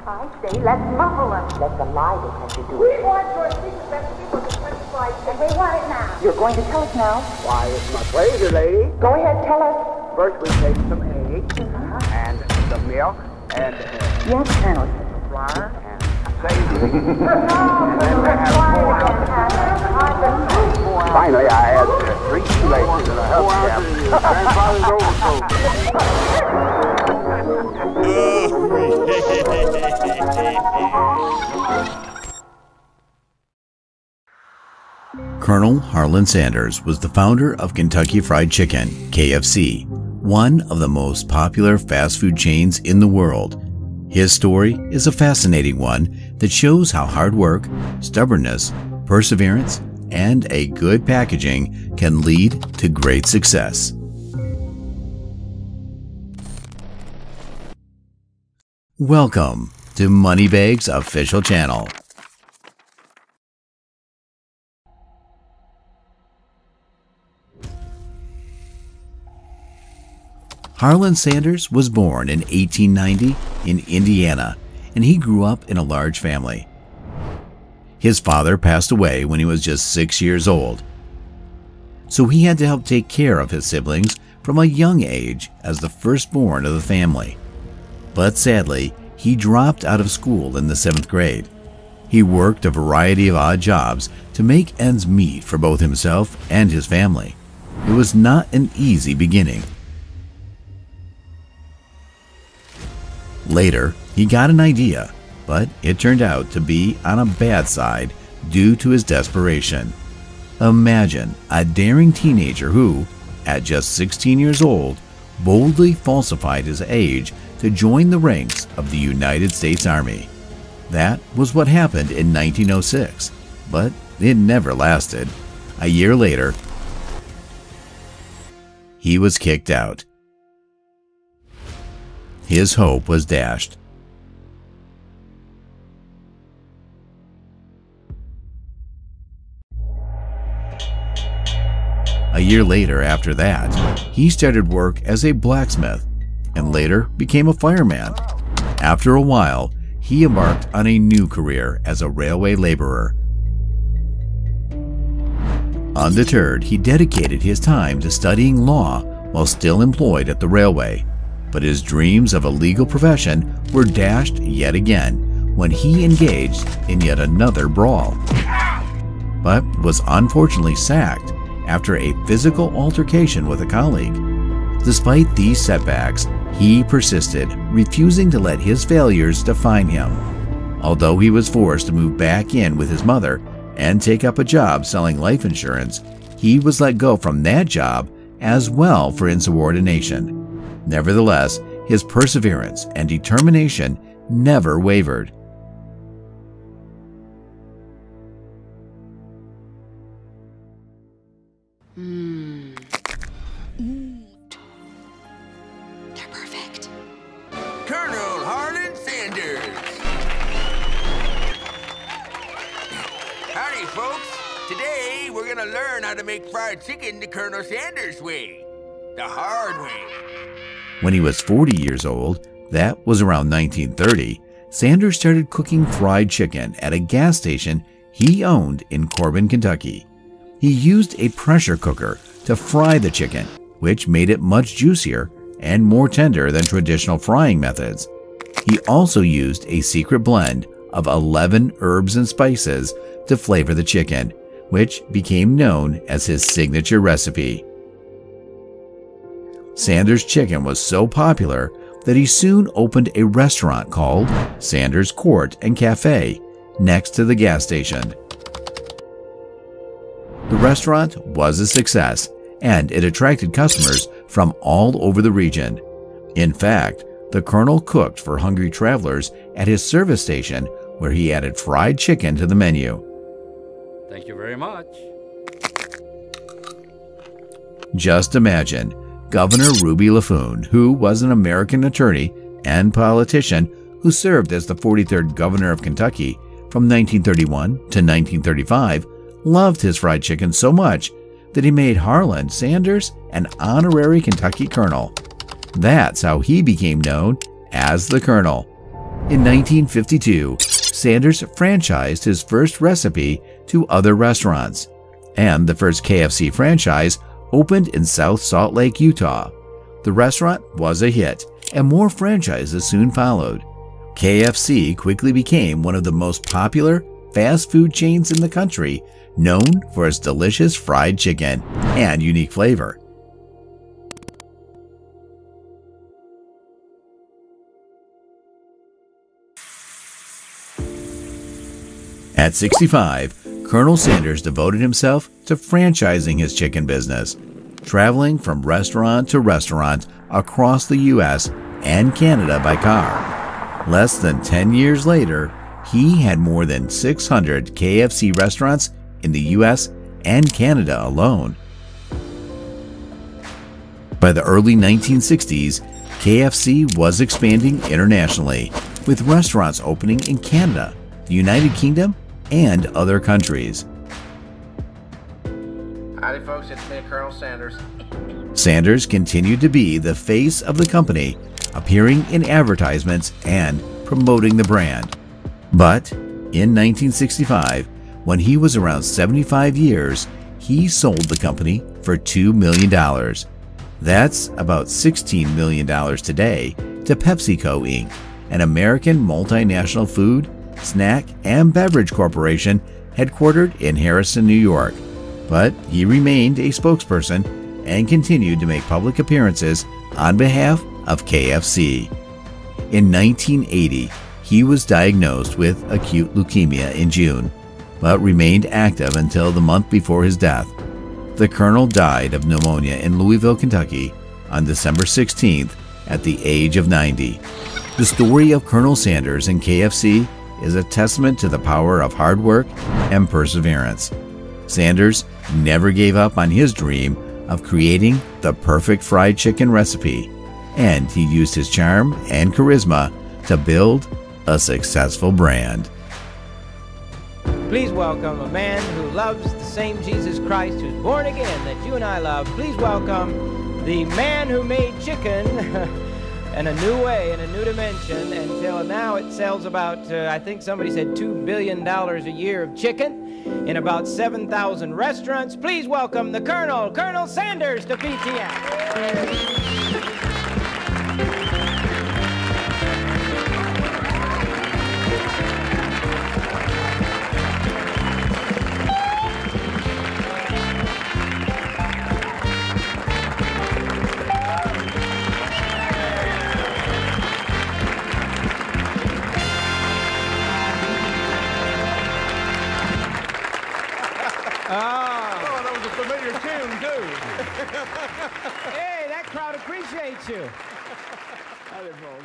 I say, let's muffle them. Let the lie detector do We it. want your secret recipe for the French fried chicken. And we want it now. You're going to tell us now? Why, it's my pleasure, lady. Go ahead, tell us. First, we take some eggs, and the milk, and Yes, Colonel. flour, and savory. And then we have 4 ounces. Finally, I add 3 shoelaces and a hubcap. Grandfather's overcoat. Colonel Harland Sanders was the founder of Kentucky Fried Chicken, KFC, one of the most popular fast food chains in the world. His story is a fascinating one that shows how hard work, stubbornness, perseverance, and a good packaging can lead to great success. Welcome to Moneybags Official Channel. Harland Sanders was born in 1890 in Indiana, and he grew up in a large family. His father passed away when he was just 6 years old, so he had to help take care of his siblings from a young age as the firstborn of the family. But sadly, he dropped out of school in the 7th grade. He worked a variety of odd jobs to make ends meet for both himself and his family. It was not an easy beginning. Later, he got an idea, but it turned out to be on a bad side due to his desperation. Imagine a daring teenager who, at just 16 years old, boldly falsified his age to join the ranks of the United States Army. That was what happened in 1906, but it never lasted. A year later, he was kicked out. His hope was dashed. A year later after that, he started work as a blacksmith and later became a fireman. After a while, he embarked on a new career as a railway laborer. Undeterred, he dedicated his time to studying law while still employed at the railway. But his dreams of a legal profession were dashed yet again when he engaged in yet another brawl, but was unfortunately sacked after a physical altercation with a colleague. Despite these setbacks, he persisted, refusing to let his failures define him. Although he was forced to move back in with his mother and take up a job selling life insurance, he was let go from that job as well for insubordination. Nevertheless, his perseverance and determination never wavered. They're perfect. Colonel Harland Sanders. Howdy, folks. Today, we're gonna learn how to make fried chicken the Colonel Sanders way. The hard way. When he was 40 years old, that was around 1930, Sanders started cooking fried chicken at a gas station he owned in Corbin, Kentucky. He used a pressure cooker to fry the chicken, which made it much juicier and more tender than traditional frying methods. He also used a secret blend of 11 herbs and spices to flavor the chicken, which became known as his signature recipe. Sanders' chicken was so popular that he soon opened a restaurant called Sanders Court and Cafe next to the gas station. The restaurant was a success, and it attracted customers from all over the region. In fact, the Colonel cooked for hungry travelers at his service station, where he added fried chicken to the menu. Thank you very much. Just imagine Governor Ruby LaFoon, who was an American attorney and politician who served as the 43rd governor of Kentucky from 1931 to 1935, loved his fried chicken so much that he made Harland Sanders an honorary Kentucky colonel. That's how he became known as the Colonel. In 1952, Sanders franchised his first recipe to other restaurants, and the first KFC franchise opened in South Salt Lake, Utah. The restaurant was a hit, and more franchises soon followed. KFC quickly became one of the most popular fast food chains in the country, known for its delicious fried chicken and unique flavor. At 65, Colonel Sanders devoted himself to franchising his chicken business, traveling from restaurant to restaurant across the U.S. and Canada by car. Less than 10 years later, he had more than 600 KFC restaurants in the U.S. and Canada alone. By the early 1960s, KFC was expanding internationally, with restaurants opening in Canada, the United Kingdom, and other countries. Howdy folks, it's me, Colonel Sanders. Sanders continued to be the face of the company, appearing in advertisements and promoting the brand. But in 1965, when he was around 75 years, he sold the company for $2 million. That's about $16 million today to PepsiCo Inc., an American multinational food, snack, and beverage corporation headquartered in Harrison, New York. But he remained a spokesperson and continued to make public appearances on behalf of KFC. In 1980, he was diagnosed with acute leukemia in June, but remained active until the month before his death. The Colonel died of pneumonia in Louisville, Kentucky on December 16th at the age of 90. The story of Colonel Sanders and KFC is a testament to the power of hard work and perseverance. Sanders never gave up on his dream of creating the perfect fried chicken recipe, and he used his charm and charisma to build a successful brand. Please welcome a man who loves the same Jesus Christ who's born again that you and I love. Please welcome the man who made chicken in a new way, in a new dimension, until now it sells about, I think somebody said $2 billion a year of chicken in about 7,000 restaurants. Please welcome the Colonel, Colonel Sanders, to PTN. Oh, that was a familiar tune, too. Hey, that crowd appreciates you. I didn't know.